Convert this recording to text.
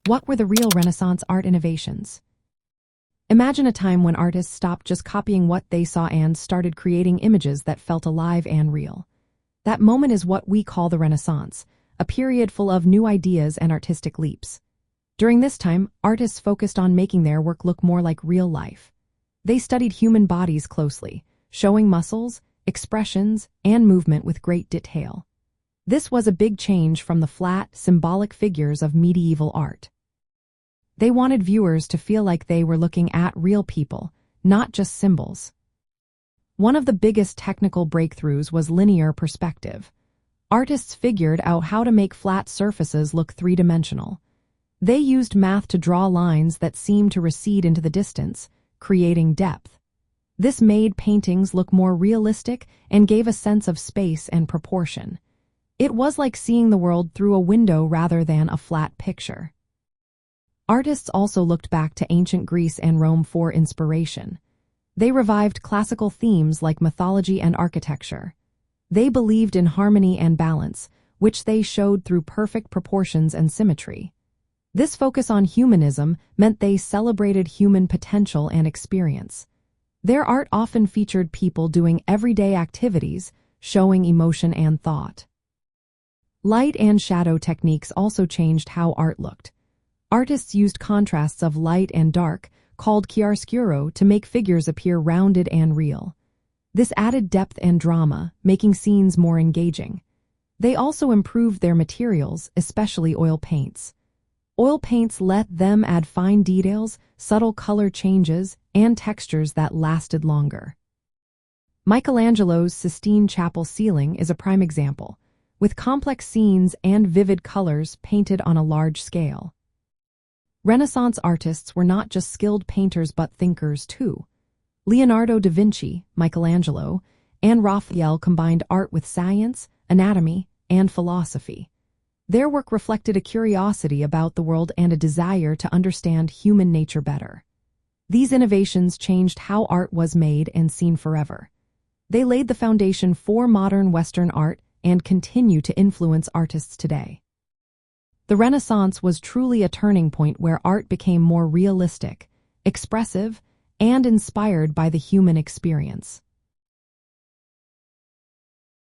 What were the real Renaissance art innovations? Imagine a time when artists stopped just copying what they saw and started creating images that felt alive and real. That moment is what we call the Renaissance, a period full of new ideas and artistic leaps. During this time, artists focused on making their work look more like real life. They studied human bodies closely, showing muscles, expressions, and movement with great detail. This was a big change from the flat, symbolic figures of medieval art. They wanted viewers to feel like they were looking at real people, not just symbols. One of the biggest technical breakthroughs was linear perspective. Artists figured out how to make flat surfaces look three-dimensional. They used math to draw lines that seemed to recede into the distance, creating depth. This made paintings look more realistic and gave a sense of space and proportion. It was like seeing the world through a window rather than a flat picture. Artists also looked back to ancient Greece and Rome for inspiration. They revived classical themes like mythology and architecture. They believed in harmony and balance, which they showed through perfect proportions and symmetry. This focus on humanism meant they celebrated human potential and experience. Their art often featured people doing everyday activities, showing emotion and thought. Light and shadow techniques also changed how art looked. Artists used contrasts of light and dark, called chiaroscuro, to make figures appear rounded and real. This added depth and drama, making scenes more engaging. They also improved their materials, especially oil paints. Oil paints let them add fine details, subtle color changes, and textures that lasted longer. Michelangelo's Sistine Chapel ceiling is a prime example, with complex scenes and vivid colors painted on a large scale. Renaissance artists were not just skilled painters but thinkers too. Leonardo da Vinci, Michelangelo, and Raphael combined art with science, anatomy, and philosophy. Their work reflected a curiosity about the world and a desire to understand human nature better. These innovations changed how art was made and seen forever. They laid the foundation for modern Western art and continue to influence artists today. The Renaissance was truly a turning point where art became more realistic, expressive, and inspired by the human experience.